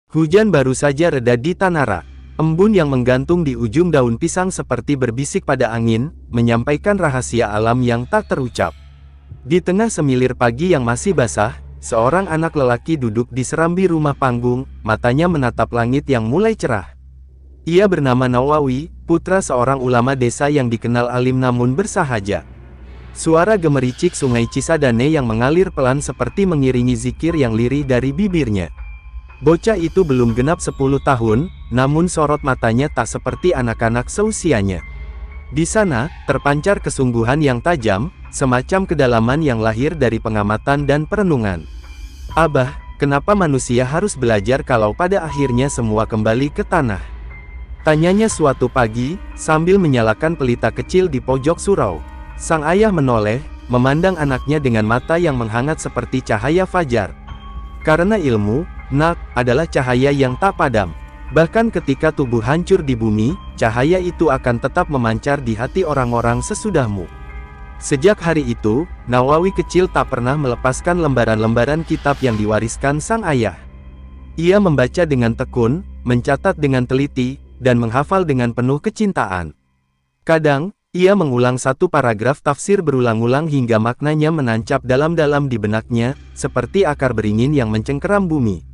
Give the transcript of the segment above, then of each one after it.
Hujan baru saja reda di Tanara. Embun yang menggantung di ujung daun pisang seperti berbisik pada angin, menyampaikan rahasia alam yang tak terucap. Di tengah semilir pagi yang masih basah, seorang anak lelaki duduk di serambi rumah panggung, matanya menatap langit yang mulai cerah. Ia bernama Nawawi, putra seorang ulama desa yang dikenal alim namun bersahaja. Suara gemericik sungai Cisadane yang mengalir pelan seperti mengiringi zikir yang lirih dari bibirnya. Bocah itu belum genap 10 tahun, namun sorot matanya tak seperti anak-anak seusianya. Di sana, terpancar kesungguhan yang tajam, semacam kedalaman yang lahir dari pengamatan dan perenungan. "Abah, kenapa manusia harus belajar kalau pada akhirnya semua kembali ke tanah?" tanyanya suatu pagi, sambil menyalakan pelita kecil di pojok surau. Sang ayah menoleh, memandang anaknya dengan mata yang menghangat seperti cahaya fajar. Karena ilmu, Nak, adalah cahaya yang tak padam. Bahkan ketika tubuh hancur di bumi, cahaya itu akan tetap memancar di hati orang-orang sesudahmu. Sejak hari itu, Nawawi kecil tak pernah melepaskan lembaran-lembaran kitab yang diwariskan sang ayah. Ia membaca dengan tekun, mencatat dengan teliti, dan menghafal dengan penuh kecintaan. Kadang, ia mengulang satu paragraf tafsir berulang-ulang hingga maknanya menancap dalam-dalam di benaknya, seperti akar beringin yang mencengkeram bumi.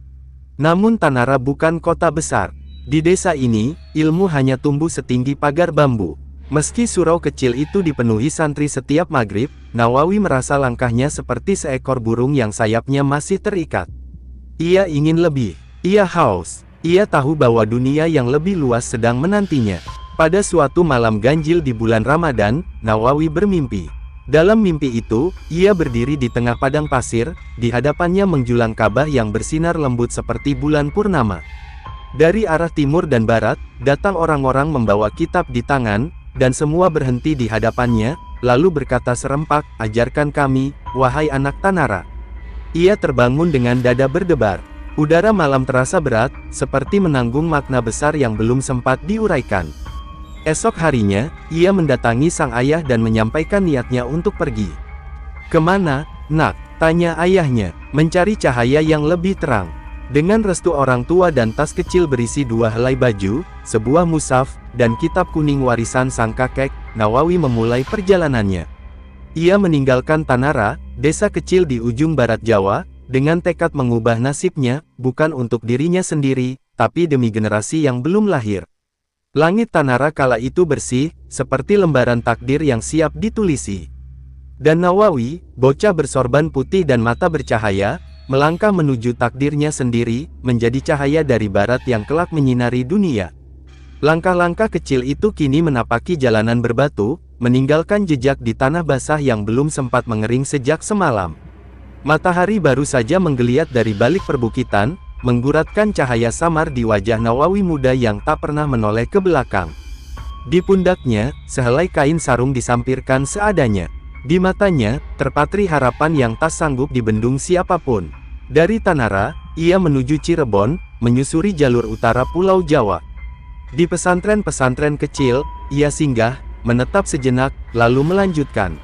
Namun Tanara bukan kota besar. Di desa ini, ilmu hanya tumbuh setinggi pagar bambu. Meski surau kecil itu dipenuhi santri setiap maghrib, Nawawi merasa langkahnya seperti seekor burung yang sayapnya masih terikat. Ia ingin lebih. Ia haus. Ia tahu bahwa dunia yang lebih luas sedang menantinya. Pada suatu malam ganjil di bulan Ramadan, Nawawi bermimpi. Dalam mimpi itu, ia berdiri di tengah padang pasir, di hadapannya menjulang Ka'bah yang bersinar lembut seperti bulan purnama. Dari arah timur dan barat, datang orang-orang membawa kitab di tangan, dan semua berhenti di hadapannya, lalu berkata serempak, "Ajarkan kami, wahai anak Tanara." Ia terbangun dengan dada berdebar. Udara malam terasa berat, seperti menanggung makna besar yang belum sempat diuraikan. Esok harinya, ia mendatangi sang ayah dan menyampaikan niatnya untuk pergi. "Kemana, Nak?" tanya ayahnya. "Mencari cahaya yang lebih terang." Dengan restu orang tua dan tas kecil berisi 2 helai baju, sebuah mushaf, dan kitab kuning warisan sang kakek, Nawawi memulai perjalanannya. Ia meninggalkan Tanara, desa kecil di ujung barat Jawa, dengan tekad mengubah nasibnya, bukan untuk dirinya sendiri, tapi demi generasi yang belum lahir. Langit Tanara kala itu bersih, seperti lembaran takdir yang siap ditulisi. Dan Nawawi, bocah bersorban putih dan mata bercahaya, melangkah menuju takdirnya sendiri, menjadi cahaya dari barat yang kelak menyinari dunia. Langkah-langkah kecil itu kini menapaki jalanan berbatu, meninggalkan jejak di tanah basah yang belum sempat mengering sejak semalam. Matahari baru saja menggeliat dari balik perbukitan, mengguratkan cahaya samar di wajah Nawawi muda yang tak pernah menoleh ke belakang. Di pundaknya, sehelai kain sarung disampirkan seadanya. Di matanya, terpatri harapan yang tak sanggup dibendung siapapun. Dari Tanara, ia menuju Cirebon, menyusuri jalur utara Pulau Jawa. Di pesantren-pesantren kecil, ia singgah, menetap sejenak, lalu melanjutkan.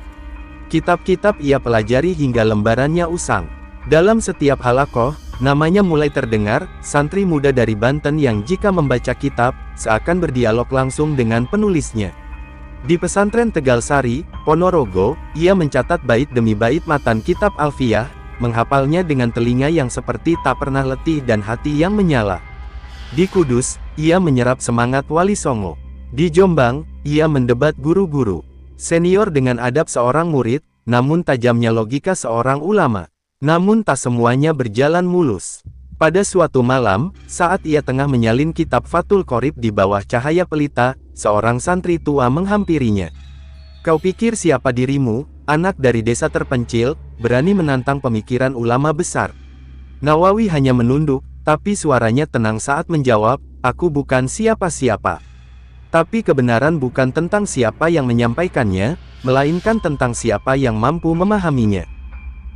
Kitab-kitab ia pelajari hingga lembarannya usang. Dalam setiap halakoh, namanya mulai terdengar, santri muda dari Banten yang jika membaca kitab, seakan berdialog langsung dengan penulisnya. Di pesantren Tegal Sari, Ponorogo, ia mencatat bait demi bait matan kitab Alfiyah, menghafalnya dengan telinga yang seperti tak pernah letih dan hati yang menyala. Di Kudus, ia menyerap semangat Wali Songo. Di Jombang, ia mendebat guru-guru senior dengan adab seorang murid, namun tajamnya logika seorang ulama. Namun tak semuanya berjalan mulus. Pada suatu malam, saat ia tengah menyalin kitab Fathul Qorib di bawah cahaya pelita, seorang santri tua menghampirinya. "Kau pikir siapa dirimu, anak dari desa terpencil, berani menantang pemikiran ulama besar?" Nawawi hanya menunduk, tapi suaranya tenang saat menjawab, "Aku bukan siapa-siapa. Tapi kebenaran bukan tentang siapa yang menyampaikannya, melainkan tentang siapa yang mampu memahaminya."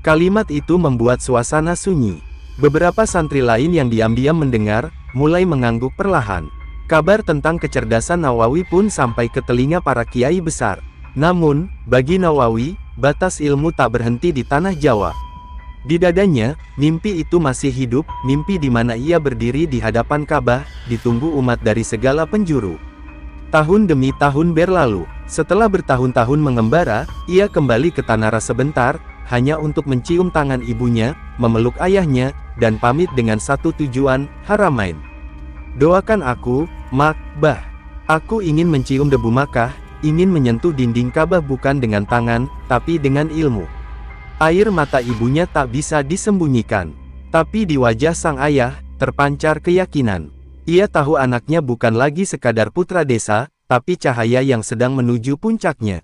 Kalimat itu membuat suasana sunyi. Beberapa santri lain yang diam-diam mendengar, mulai mengangguk perlahan. Kabar tentang kecerdasan Nawawi pun sampai ke telinga para kiai besar. Namun, bagi Nawawi, batas ilmu tak berhenti di tanah Jawa. Di dadanya, mimpi itu masih hidup, mimpi di mana ia berdiri di hadapan Ka'bah, ditunggu umat dari segala penjuru. Tahun demi tahun berlalu, setelah bertahun-tahun mengembara, ia kembali ke Tanara sebentar, hanya untuk mencium tangan ibunya, memeluk ayahnya, dan pamit dengan satu tujuan, Haramain. Doakan aku, Mak-Bah. Aku ingin mencium debu Makkah, ingin menyentuh dinding Ka'bah bukan dengan tangan, tapi dengan ilmu. Air mata ibunya tak bisa disembunyikan. Tapi di wajah sang ayah, terpancar keyakinan. Ia tahu anaknya bukan lagi sekadar putra desa, tapi cahaya yang sedang menuju puncaknya.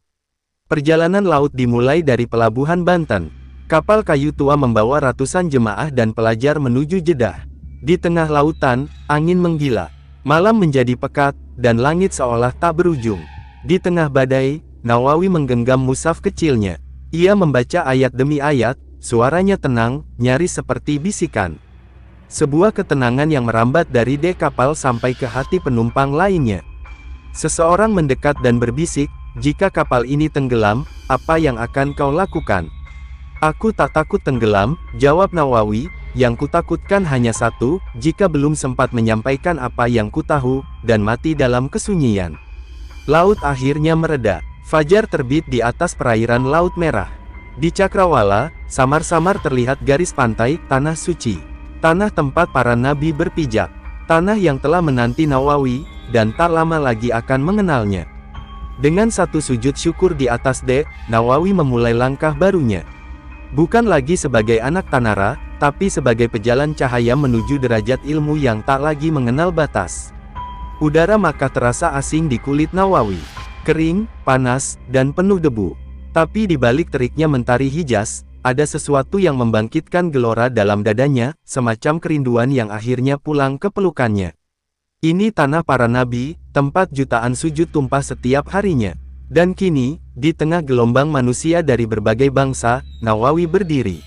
Perjalanan laut dimulai dari pelabuhan Banten. Kapal kayu tua membawa ratusan jemaah dan pelajar menuju Jeddah. Di tengah lautan, angin menggila. Malam menjadi pekat, dan langit seolah tak berujung. Di tengah badai, Nawawi menggenggam mushaf kecilnya. Ia membaca ayat demi ayat, suaranya tenang, nyaris seperti bisikan. Sebuah ketenangan yang merambat dari dek kapal sampai ke hati penumpang lainnya. Seseorang mendekat dan berbisik, "Jika kapal ini tenggelam, apa yang akan kau lakukan?" "Aku tak takut tenggelam," jawab Nawawi, "yang kutakutkan hanya satu, jika belum sempat menyampaikan apa yang kutahu, dan mati dalam kesunyian." Laut akhirnya mereda. Fajar terbit di atas perairan Laut Merah. Di cakrawala, samar-samar terlihat garis pantai, tanah suci. Tanah tempat para nabi berpijak. Tanah yang telah menanti Nawawi, dan tak lama lagi akan mengenalnya. Dengan satu sujud syukur di atas dek, Nawawi memulai langkah barunya. Bukan lagi sebagai anak Tanara, tapi sebagai pejalan cahaya menuju derajat ilmu yang tak lagi mengenal batas. Udara Makkah terasa asing di kulit Nawawi. Kering, panas, dan penuh debu. Tapi di balik teriknya mentari Hijaz, ada sesuatu yang membangkitkan gelora dalam dadanya, semacam kerinduan yang akhirnya pulang ke pelukannya. Ini tanah para nabi, tempat jutaan sujud tumpah setiap harinya. Dan kini, di tengah gelombang manusia dari berbagai bangsa, Nawawi berdiri.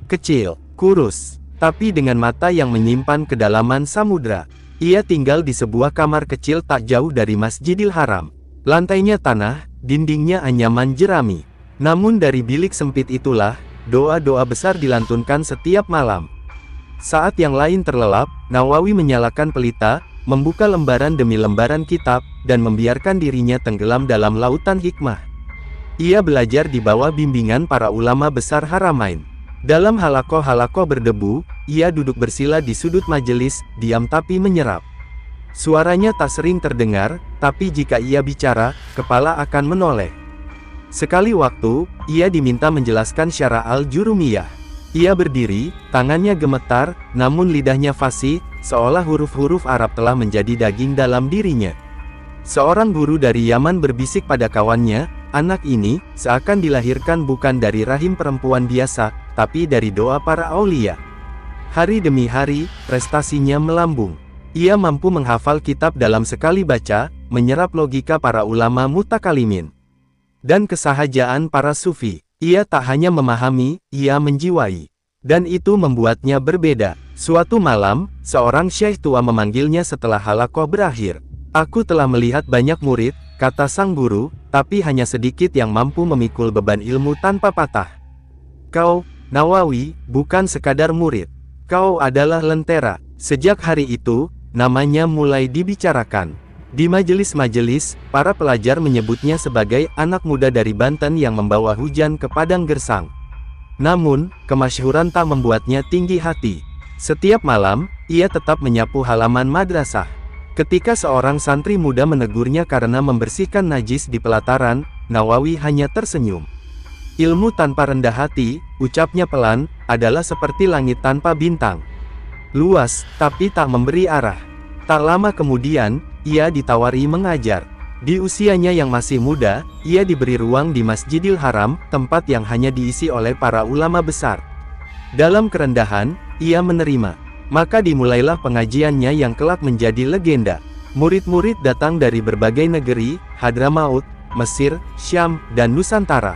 Kecil, kurus, tapi dengan mata yang menyimpan kedalaman samudra. Ia tinggal di sebuah kamar kecil tak jauh dari Masjidil Haram. Lantainya tanah, dindingnya anyaman jerami. Namun dari bilik sempit itulah, doa-doa besar dilantunkan setiap malam. Saat yang lain terlelap, Nawawi menyalakan pelita, membuka lembaran demi lembaran kitab, dan membiarkan dirinya tenggelam dalam lautan hikmah. Ia belajar di bawah bimbingan para ulama besar Haramain. Dalam halakoh-halakoh berdebu, ia duduk bersila di sudut majelis, diam tapi menyerap. Suaranya tak sering terdengar, tapi jika ia bicara, kepala akan menoleh. Sekali waktu, ia diminta menjelaskan syarah al-Jurumiyah. Ia berdiri, tangannya gemetar, namun lidahnya fasih, seolah huruf-huruf Arab telah menjadi daging dalam dirinya. Seorang guru dari Yaman berbisik pada kawannya, "Anak ini, seakan dilahirkan bukan dari rahim perempuan biasa, tapi dari doa para aulia." Hari demi hari, prestasinya melambung. Ia mampu menghafal kitab dalam sekali baca, menyerap logika para ulama mutakalimin, dan kesahajaan para sufi. Ia tak hanya memahami, ia menjiwai. Dan itu membuatnya berbeda. Suatu malam, seorang syekh tua memanggilnya setelah halakoh berakhir. "Aku telah melihat banyak murid," kata sang guru, "tapi hanya sedikit yang mampu memikul beban ilmu tanpa patah. Kau, Nawawi, bukan sekadar murid. Kau adalah lentera." Sejak hari itu, namanya mulai dibicarakan. Di majelis-majelis, para pelajar menyebutnya sebagai anak muda dari Banten yang membawa hujan ke padang gersang. Namun, kemasyhuran tak membuatnya tinggi hati. Setiap malam, ia tetap menyapu halaman madrasah. Ketika seorang santri muda menegurnya karena membersihkan najis di pelataran, Nawawi hanya tersenyum. "Ilmu tanpa rendah hati," ucapnya pelan, "adalah seperti langit tanpa bintang. Luas, tapi tak memberi arah." Tak lama kemudian, ia ditawari mengajar. Di usianya yang masih muda, ia diberi ruang di Masjidil Haram, tempat yang hanya diisi oleh para ulama besar. Dalam kerendahan, ia menerima. Maka dimulailah pengajiannya yang kelak menjadi legenda. Murid-murid datang dari berbagai negeri, Hadramaut, Mesir, Syam, dan Nusantara.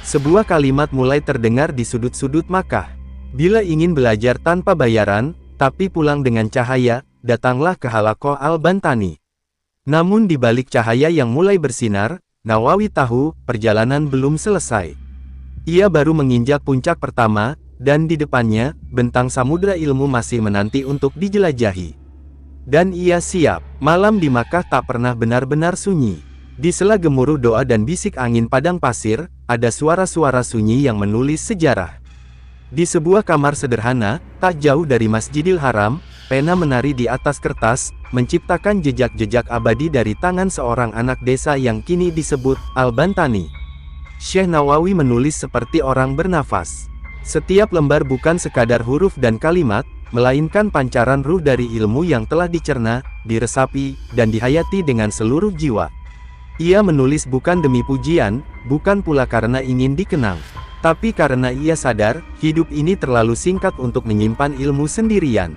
Sebuah kalimat mulai terdengar di sudut-sudut Makkah. "Bila ingin belajar tanpa bayaran, tapi pulang dengan cahaya, datanglah ke halakoh Al-Bantani." Namun di balik cahaya yang mulai bersinar, Nawawi tahu, perjalanan belum selesai. Ia baru menginjak puncak pertama, dan di depannya, bentang samudra ilmu masih menanti untuk dijelajahi. Dan ia siap. Malam di Makkah tak pernah benar-benar sunyi. Di sela gemuruh doa dan bisik angin padang pasir, ada suara-suara sunyi yang menulis sejarah. Di sebuah kamar sederhana, tak jauh dari Masjidil Haram, pena menari di atas kertas, menciptakan jejak-jejak abadi dari tangan seorang anak desa yang kini disebut Al-Bantani. Syekh Nawawi menulis seperti orang bernafas. Setiap lembar bukan sekadar huruf dan kalimat, melainkan pancaran ruh dari ilmu yang telah dicerna, diresapi, dan dihayati dengan seluruh jiwa. Ia menulis bukan demi pujian, bukan pula karena ingin dikenang, tapi karena ia sadar, hidup ini terlalu singkat untuk menyimpan ilmu sendirian.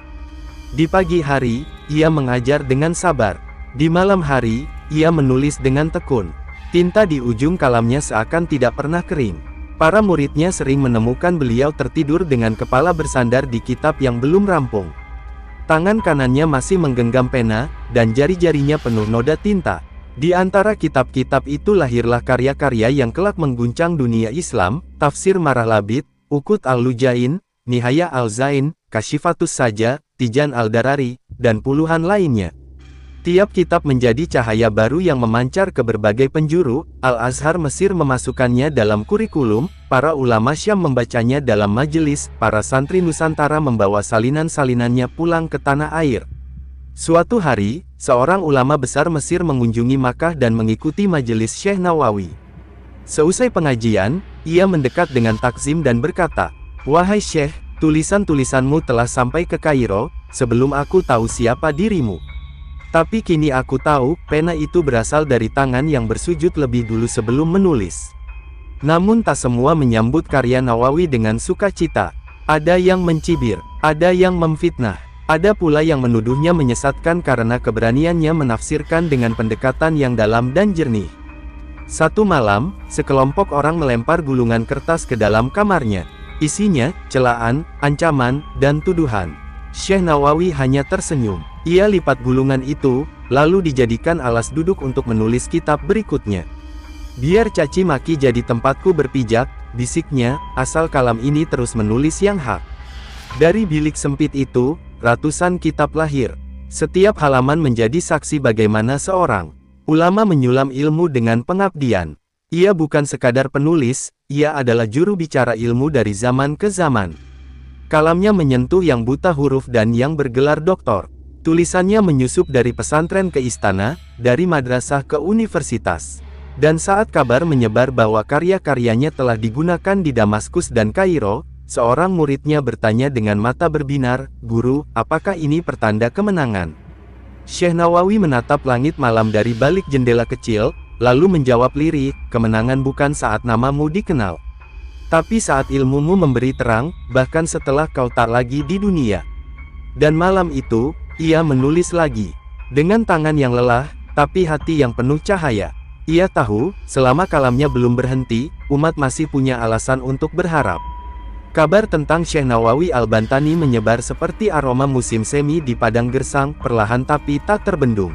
Di pagi hari, ia mengajar dengan sabar. Di malam hari, ia menulis dengan tekun. Tinta di ujung kalamnya seakan tidak pernah kering. Para muridnya sering menemukan beliau tertidur dengan kepala bersandar di kitab yang belum rampung. Tangan kanannya masih menggenggam pena, dan jari-jarinya penuh noda tinta. Di antara kitab-kitab itu lahirlah karya-karya yang kelak mengguncang dunia Islam, Tafsir Marah Labid, Uqud Al-Lujain, Nihaya Al-Zain, Kashifatus Saja, Tijan Al-Darari, dan puluhan lainnya. Tiap kitab menjadi cahaya baru yang memancar ke berbagai penjuru. Al-Azhar Mesir memasukkannya dalam kurikulum, para ulama Syam membacanya dalam majelis, para santri Nusantara membawa salinan-salinannya pulang ke tanah air. Suatu hari, seorang ulama besar Mesir mengunjungi Makkah dan mengikuti majelis Syekh Nawawi. Seusai pengajian, ia mendekat dengan takzim dan berkata, "Wahai Syekh, tulisan-tulisanmu telah sampai ke Kairo, sebelum aku tahu siapa dirimu. Tapi kini aku tahu, pena itu berasal dari tangan yang bersujud lebih dulu sebelum menulis." Namun tak semua menyambut karya Nawawi dengan sukacita. Ada yang mencibir, ada yang memfitnah, ada pula yang menuduhnya menyesatkan karena keberaniannya menafsirkan dengan pendekatan yang dalam dan jernih. Satu malam, sekelompok orang melempar gulungan kertas ke dalam kamarnya. Isinya, celaan, ancaman, dan tuduhan. Syekh Nawawi hanya tersenyum. Ia lipat gulungan itu, lalu dijadikan alas duduk untuk menulis kitab berikutnya. "Biar caci maki jadi tempatku berpijak," bisiknya, "asal kalam ini terus menulis yang hak." Dari bilik sempit itu, ratusan kitab lahir. Setiap halaman menjadi saksi bagaimana seorang ulama menyulam ilmu dengan pengabdian. Ia bukan sekadar penulis, ia adalah juru bicara ilmu dari zaman ke zaman. Kalamnya menyentuh yang buta huruf dan yang bergelar doktor. Tulisannya menyusup dari pesantren ke istana, dari madrasah ke universitas. Dan saat kabar menyebar bahwa karya-karyanya telah digunakan di Damaskus dan Kairo, seorang muridnya bertanya dengan mata berbinar, "Guru, apakah ini pertanda kemenangan?" Syekh Nawawi menatap langit malam dari balik jendela kecil, lalu menjawab lirih, "Kemenangan bukan saat namamu dikenal, tapi saat ilmumu memberi terang, bahkan setelah kau tak lagi di dunia." Dan malam itu, ia menulis lagi. Dengan tangan yang lelah, tapi hati yang penuh cahaya. Ia tahu, selama kalamnya belum berhenti, umat masih punya alasan untuk berharap. Kabar tentang Syekh Nawawi Al-Bantani menyebar seperti aroma musim semi di padang gersang, perlahan tapi tak terbendung.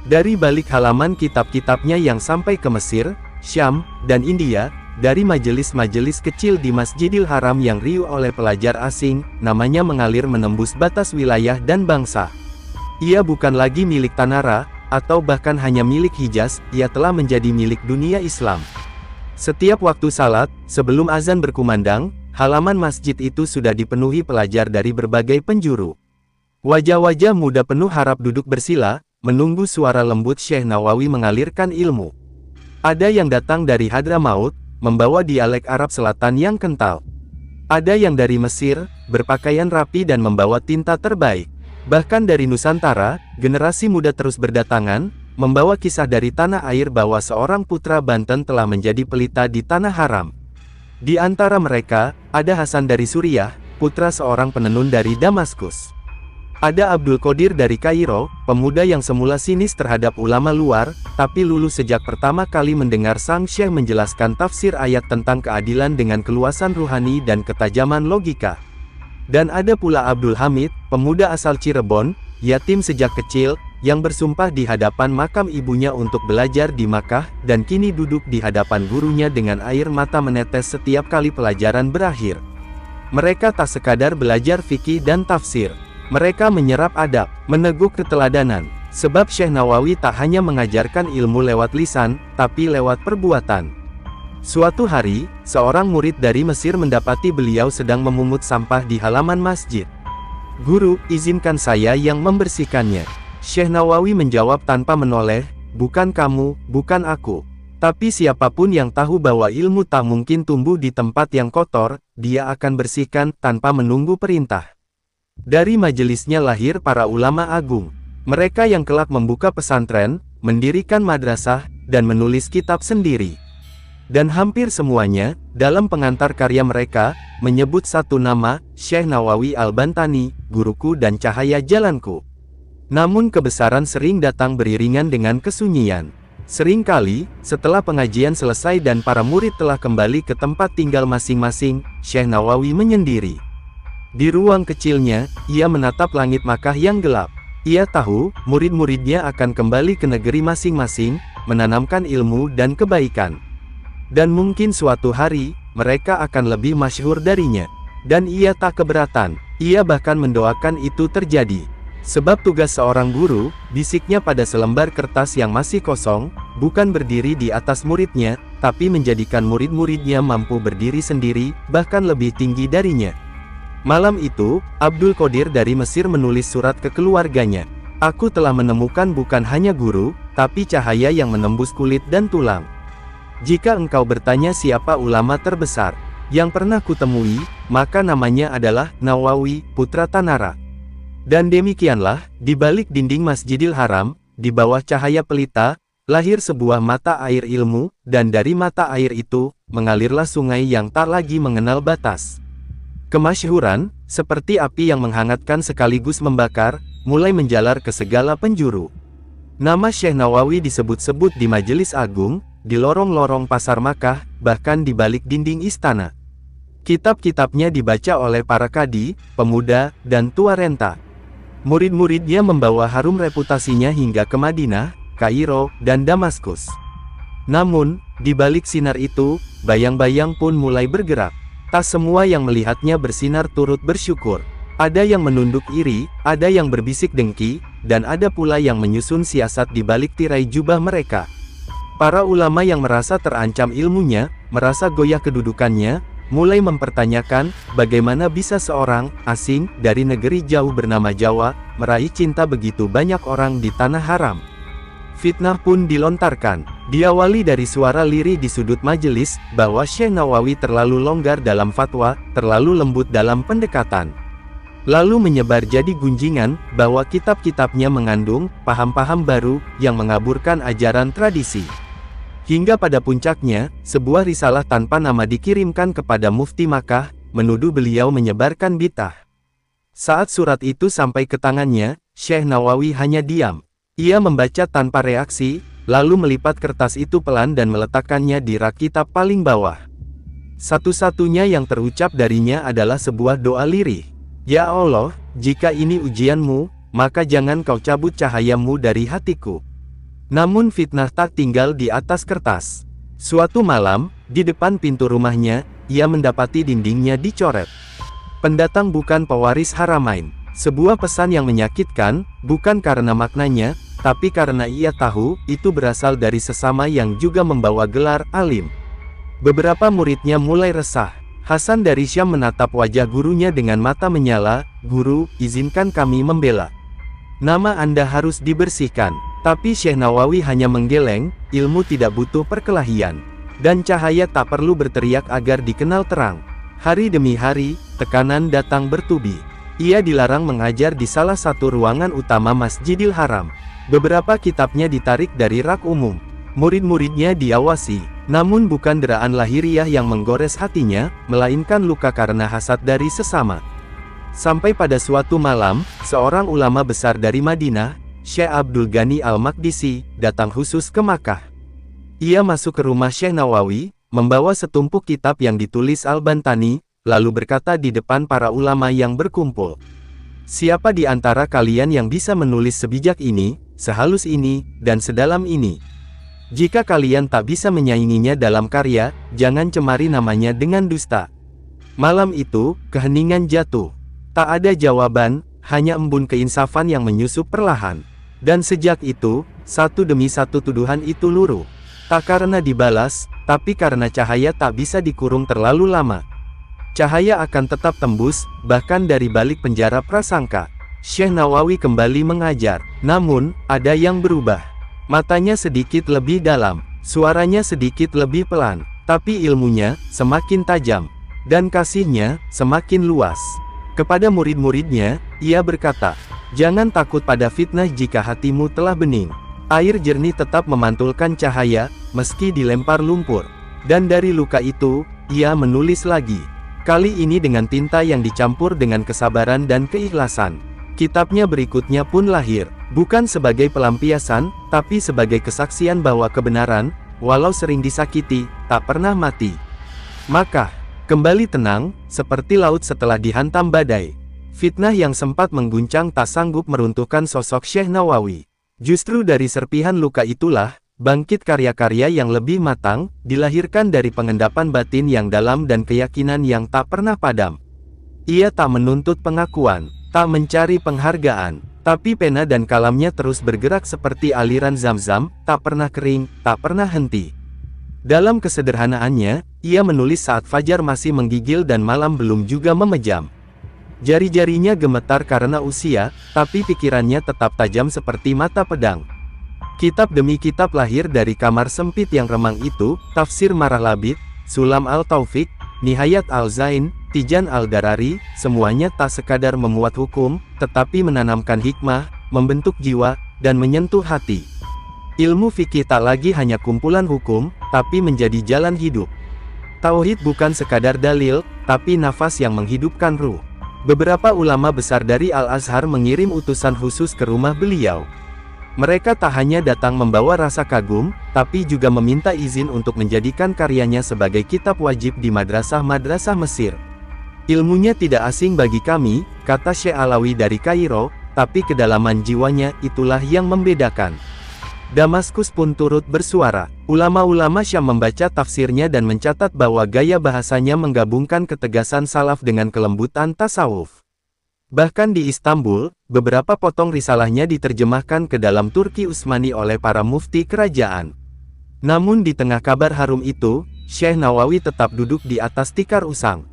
Dari balik halaman kitab-kitabnya yang sampai ke Mesir, Syam, dan India, dari majelis-majelis kecil di Masjidil Haram yang riuh oleh pelajar asing, namanya mengalir menembus batas wilayah dan bangsa. Ia bukan lagi milik Tanara, atau bahkan hanya milik Hijaz, ia telah menjadi milik dunia Islam. Setiap waktu salat, sebelum azan berkumandang, halaman masjid itu sudah dipenuhi pelajar dari berbagai penjuru. Wajah-wajah muda penuh harap duduk bersila, menunggu suara lembut Syekh Nawawi mengalirkan ilmu. Ada yang datang dari Hadramaut, membawa dialek Arab Selatan yang kental. Ada yang dari Mesir, berpakaian rapi dan membawa tinta terbaik. Bahkan dari Nusantara, generasi muda terus berdatangan, membawa kisah dari tanah air bahwa seorang putra Banten telah menjadi pelita di tanah haram. Di antara mereka, ada Hasan dari Suriah, putra seorang penenun dari Damaskus. Ada Abdul Qadir dari Kairo, pemuda yang semula sinis terhadap ulama luar, tapi luluh sejak pertama kali mendengar sang syekh menjelaskan tafsir ayat tentang keadilan dengan keluasan ruhani dan ketajaman logika. Dan ada pula Abdul Hamid, pemuda asal Cirebon, yatim sejak kecil, yang bersumpah di hadapan makam ibunya untuk belajar di Makkah, dan kini duduk di hadapan gurunya dengan air mata menetes setiap kali pelajaran berakhir. Mereka tak sekadar belajar fikih dan tafsir. Mereka menyerap adab, meneguk keteladanan. Sebab Syekh Nawawi tak hanya mengajarkan ilmu lewat lisan, tapi lewat perbuatan. Suatu hari, seorang murid dari Mesir mendapati beliau sedang memungut sampah di halaman masjid. "Guru, izinkan saya yang membersihkannya." Syekh Nawawi menjawab tanpa menoleh, "Bukan kamu, bukan aku. Tapi siapapun yang tahu bahwa ilmu tak mungkin tumbuh di tempat yang kotor, dia akan bersihkan tanpa menunggu perintah." Dari majelisnya lahir para ulama agung. Mereka yang kelak membuka pesantren, mendirikan madrasah, dan menulis kitab sendiri. Dan hampir semuanya, dalam pengantar karya mereka, menyebut satu nama, Syekh Nawawi Al-Bantani, guruku dan cahaya jalanku. Namun kebesaran sering datang beriringan dengan kesunyian. Seringkali, setelah pengajian selesai dan para murid telah kembali ke tempat tinggal masing-masing, Syekh Nawawi menyendiri. Di ruang kecilnya, ia menatap langit Makkah yang gelap. Ia tahu, murid-muridnya akan kembali ke negeri masing-masing, menanamkan ilmu dan kebaikan. Dan mungkin suatu hari, mereka akan lebih masyhur darinya. Dan ia tak keberatan, ia bahkan mendoakan itu terjadi. Sebab tugas seorang guru, bisiknya pada selembar kertas yang masih kosong, bukan berdiri di atas muridnya, tapi menjadikan murid-muridnya mampu berdiri sendiri, bahkan lebih tinggi darinya. Malam itu, Abdul Qadir dari Mesir menulis surat ke keluarganya. "Aku telah menemukan bukan hanya guru, tapi cahaya yang menembus kulit dan tulang. Jika engkau bertanya siapa ulama terbesar yang pernah kutemui, maka namanya adalah Nawawi, putra Tanara." Dan demikianlah, di balik dinding Masjidil Haram, di bawah cahaya pelita, lahir sebuah mata air ilmu, dan dari mata air itu, mengalirlah sungai yang tak lagi mengenal batas. Kemasyhuran, seperti api yang menghangatkan sekaligus membakar, mulai menjalar ke segala penjuru. Nama Syekh Nawawi disebut-sebut di majelis agung, di lorong-lorong pasar Makkah, bahkan di balik dinding istana. Kitab-kitabnya dibaca oleh para kadi, pemuda, dan tua renta. Murid-muridnya membawa harum reputasinya hingga ke Madinah, Kairo, dan Damaskus. Namun, di balik sinar itu, bayang-bayang pun mulai bergerak. Tak semua yang melihatnya bersinar turut bersyukur. Ada yang menunduk iri, ada yang berbisik dengki, dan ada pula yang menyusun siasat di balik tirai jubah mereka. Para ulama yang merasa terancam ilmunya, merasa goyah kedudukannya, mulai mempertanyakan, bagaimana bisa seorang asing dari negeri jauh bernama Jawa, meraih cinta begitu banyak orang di tanah haram. Fitnah pun dilontarkan, diawali dari suara lirih di sudut majelis, bahwa Syekh Nawawi terlalu longgar dalam fatwa, terlalu lembut dalam pendekatan. Lalu menyebar jadi gunjingan, bahwa kitab-kitabnya mengandung paham-paham baru, yang mengaburkan ajaran tradisi. Hingga pada puncaknya, sebuah risalah tanpa nama dikirimkan kepada Mufti Makkah, menuduh beliau menyebarkan bid'ah. Saat surat itu sampai ke tangannya, Syekh Nawawi hanya diam. Ia membaca tanpa reaksi, lalu melipat kertas itu pelan dan meletakkannya di rak kitab paling bawah. Satu-satunya yang terucap darinya adalah sebuah doa lirih. "Ya Allah, jika ini ujianmu, maka jangan kau cabut cahayamu dari hatiku." Namun fitnah tak tinggal di atas kertas. Suatu malam, di depan pintu rumahnya, ia mendapati dindingnya dicoret. "Pendatang bukan pewaris haramain." Sebuah pesan yang menyakitkan, bukan karena maknanya, tapi karena ia tahu, itu berasal dari sesama yang juga membawa gelar alim. Beberapa muridnya mulai resah. Hasan dari Syam menatap wajah gurunya dengan mata menyala, "Guru, izinkan kami membela. Nama Anda harus dibersihkan." Tapi Syekh Nawawi hanya menggeleng, ilmu tidak butuh perkelahian. Dan cahaya tak perlu berteriak agar dikenal terang. Hari demi hari, tekanan datang bertubi. Ia dilarang mengajar di salah satu ruangan utama Masjidil Haram. Beberapa kitabnya ditarik dari rak umum. Murid-muridnya diawasi, namun bukan deraan lahiriah yang menggores hatinya, melainkan luka karena hasad dari sesama. Sampai pada suatu malam, seorang ulama besar dari Madinah, Syekh Abdul Ghani Al-Maqdisi, datang khusus ke Makkah. Ia masuk ke rumah Syekh Nawawi, membawa setumpuk kitab yang ditulis Al-Bantani, lalu berkata di depan para ulama yang berkumpul, "Siapa di antara kalian yang bisa menulis sebijak ini, sehalus ini, dan sedalam ini? Jika kalian tak bisa menyainginya dalam karya, jangan cemari namanya dengan dusta." Malam itu, keheningan jatuh. Tak ada jawaban, hanya embun keinsafan yang menyusup perlahan. Dan sejak itu, satu demi satu tuduhan itu luruh. Tak karena dibalas, tapi karena cahaya tak bisa dikurung terlalu lama. Cahaya akan tetap tembus, bahkan dari balik penjara prasangka. Syekh Nawawi kembali mengajar, namun, ada yang berubah. Matanya sedikit lebih dalam, suaranya sedikit lebih pelan, tapi ilmunya semakin tajam, dan kasihnya semakin luas. Kepada murid-muridnya, ia berkata, "Jangan takut pada fitnah jika hatimu telah bening. Air jernih tetap memantulkan cahaya, meski dilempar lumpur." Dan dari luka itu, ia menulis lagi. Kali ini dengan tinta yang dicampur dengan kesabaran dan keikhlasan. Kitabnya berikutnya pun lahir, bukan sebagai pelampiasan, tapi sebagai kesaksian bahwa kebenaran, walau sering disakiti, tak pernah mati. Maka, kembali tenang, seperti laut setelah dihantam badai. Fitnah yang sempat mengguncang tak sanggup meruntuhkan sosok Syekh Nawawi. Justru dari serpihan luka itulah, bangkit karya-karya yang lebih matang, dilahirkan dari pengendapan batin yang dalam dan keyakinan yang tak pernah padam. Ia tak menuntut pengakuan, tak mencari penghargaan, tapi pena dan kalamnya terus bergerak seperti aliran Zam-Zam, tak pernah kering, tak pernah henti. Dalam kesederhanaannya, ia menulis saat fajar masih menggigil dan malam belum juga memejam. Jari-jarinya gemetar karena usia, tapi pikirannya tetap tajam seperti mata pedang. Kitab demi kitab lahir dari kamar sempit yang remang itu, Tafsir Marah Labid, Sulam Al-Taufik, Nihayat Al-Zain, Tijan Al-Darari, semuanya tak sekadar memuat hukum, tetapi menanamkan hikmah, membentuk jiwa, dan menyentuh hati. Ilmu fikih tak lagi hanya kumpulan hukum, tapi menjadi jalan hidup. Tauhid bukan sekadar dalil, tapi nafas yang menghidupkan ruh. Beberapa ulama besar dari Al-Azhar mengirim utusan khusus ke rumah beliau. Mereka tak hanya datang membawa rasa kagum, tapi juga meminta izin untuk menjadikan karyanya sebagai kitab wajib di madrasah-madrasah Mesir. "Ilmunya tidak asing bagi kami," kata Syekh Alawi dari Kairo, "tapi kedalaman jiwanya itulah yang membedakan." Damaskus pun turut bersuara. Ulama-ulama Syam membaca tafsirnya dan mencatat bahwa gaya bahasanya menggabungkan ketegasan salaf dengan kelembutan tasawuf. Bahkan di Istanbul, beberapa potong risalahnya diterjemahkan ke dalam Turki Utsmani oleh para mufti kerajaan. Namun di tengah kabar harum itu, Syekh Nawawi tetap duduk di atas tikar usang.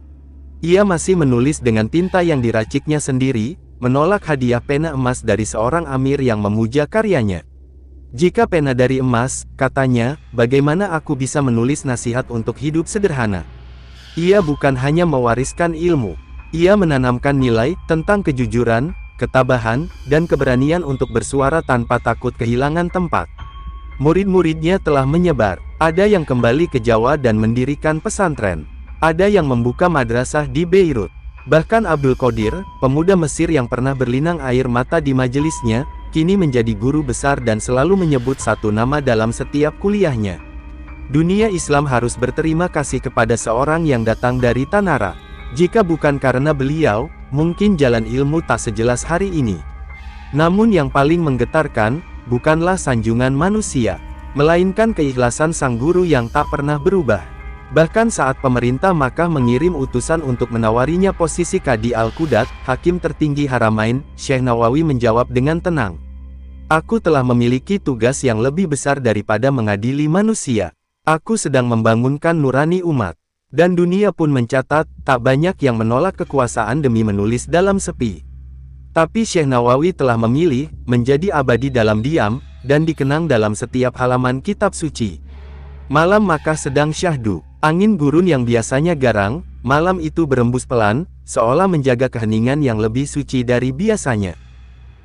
Ia masih menulis dengan tinta yang diraciknya sendiri, menolak hadiah pena emas dari seorang amir yang memuja karyanya. "Jika pena dari emas," katanya, "bagaimana aku bisa menulis nasihat untuk hidup sederhana?" Ia bukan hanya mewariskan ilmu. Ia menanamkan nilai tentang kejujuran, ketabahan, dan keberanian untuk bersuara tanpa takut kehilangan tempat. Murid-muridnya telah menyebar. Ada yang kembali ke Jawa dan mendirikan pesantren. Ada yang membuka madrasah di Beirut. Bahkan Abdul Qadir, pemuda Mesir yang pernah berlinang air mata di majelisnya, kini menjadi guru besar dan selalu menyebut satu nama dalam setiap kuliahnya. Dunia Islam harus berterima kasih kepada seorang yang datang dari Tanara. Jika bukan karena beliau, mungkin jalan ilmu tak sejelas hari ini. Namun yang paling menggetarkan, bukanlah sanjungan manusia, melainkan keikhlasan sang guru yang tak pernah berubah. Bahkan saat pemerintah Makkah mengirim utusan untuk menawarinya posisi Qadi Al-Qudat, hakim tertinggi Haramain, Syekh Nawawi menjawab dengan tenang, "Aku telah memiliki tugas yang lebih besar daripada mengadili manusia. Aku sedang membangunkan nurani umat." Dan dunia pun mencatat, tak banyak yang menolak kekuasaan demi menulis dalam sepi. Tapi Syekh Nawawi telah memilih, menjadi abadi dalam diam, dan dikenang dalam setiap halaman kitab suci. Malam Makkah sedang syahdu. Angin gurun yang biasanya garang, malam itu berembus pelan, seolah menjaga keheningan yang lebih suci dari biasanya.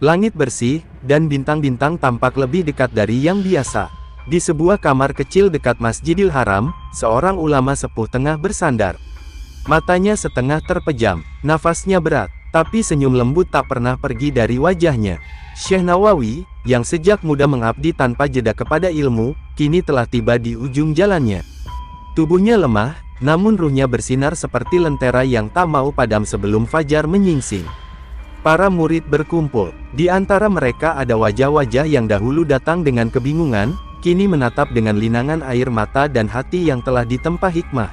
Langit bersih, dan bintang-bintang tampak lebih dekat dari yang biasa. Di sebuah kamar kecil dekat Masjidil Haram, seorang ulama sepuh tengah bersandar. Matanya setengah terpejam, nafasnya berat, tapi senyum lembut tak pernah pergi dari wajahnya. Syekh Nawawi, yang sejak muda mengabdi tanpa jeda kepada ilmu, kini telah tiba di ujung jalannya. Tubuhnya lemah, namun ruhnya bersinar seperti lentera yang tak mau padam sebelum fajar menyingsing. Para murid berkumpul. Di antara mereka ada wajah-wajah yang dahulu datang dengan kebingungan, kini menatap dengan linangan air mata dan hati yang telah ditempa hikmah.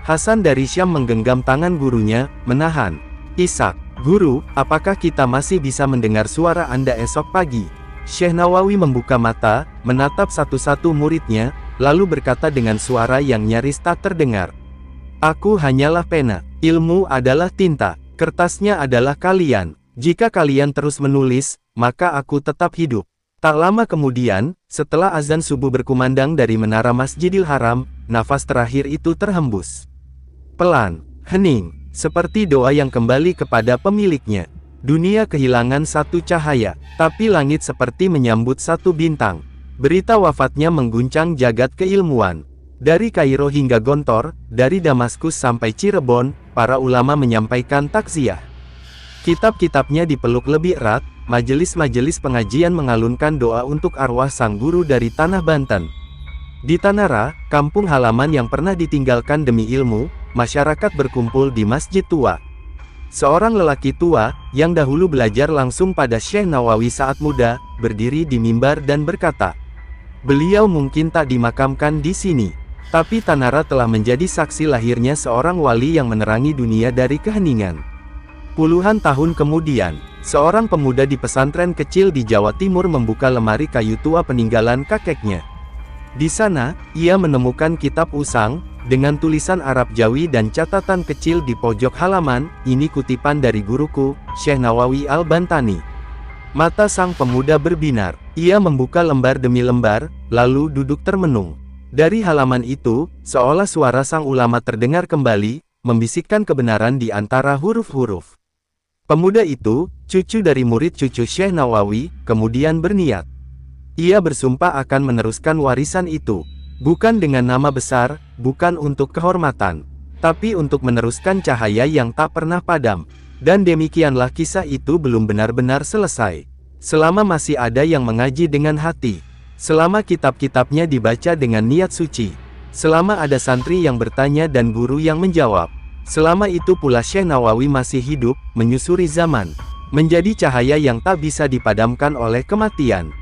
Hasan dari Syam menggenggam tangan gurunya, menahan. Ishak, guru, apakah kita masih bisa mendengar suara Anda esok pagi? Syekh Nawawi membuka mata, menatap satu-satu muridnya, lalu berkata dengan suara yang nyaris tak terdengar. Aku hanyalah pena, ilmu adalah tinta, kertasnya adalah kalian. Jika kalian terus menulis, maka aku tetap hidup. Tak lama kemudian, setelah azan subuh berkumandang dari menara Masjidil Haram, nafas terakhir itu terhembus. Pelan, hening, seperti doa yang kembali kepada pemiliknya. Dunia kehilangan satu cahaya, tapi langit seperti menyambut satu bintang. Berita wafatnya mengguncang jagat keilmuan. Dari Kairo hingga Gontor, dari Damaskus sampai Cirebon, para ulama menyampaikan takziah. Kitab-kitabnya dipeluk lebih erat, majelis-majelis pengajian mengalunkan doa untuk arwah sang guru dari tanah Banten. Di Tanara, kampung halaman yang pernah ditinggalkan demi ilmu, masyarakat berkumpul di Masjid Tua. Seorang lelaki tua, yang dahulu belajar langsung pada Syekh Nawawi saat muda, berdiri di mimbar dan berkata, "Beliau mungkin tak dimakamkan di sini, tapi Tanara telah menjadi saksi lahirnya seorang wali yang menerangi dunia dari keheningan." Puluhan tahun kemudian, seorang pemuda di pesantren kecil di Jawa Timur membuka lemari kayu tua peninggalan kakeknya. Di sana, ia menemukan kitab usang, dengan tulisan Arab Jawi dan catatan kecil di pojok halaman, "Ini kutipan dari guruku, Syekh Nawawi Al-Bantani." Mata sang pemuda berbinar, ia membuka lembar demi lembar, lalu duduk termenung. Dari halaman itu, seolah suara sang ulama terdengar kembali, membisikkan kebenaran di antara huruf-huruf. Pemuda itu, cucu dari murid cucu Syekh Nawawi, kemudian berniat. Ia bersumpah akan meneruskan warisan itu, bukan dengan nama besar, bukan untuk kehormatan, tapi untuk meneruskan cahaya yang tak pernah padam. Dan demikianlah kisah itu belum benar-benar selesai. Selama masih ada yang mengaji dengan hati, selama kitab-kitabnya dibaca dengan niat suci, selama ada santri yang bertanya dan guru yang menjawab, selama itu pula Syekh Nawawi masih hidup, menyusuri zaman, menjadi cahaya yang tak bisa dipadamkan oleh kematian.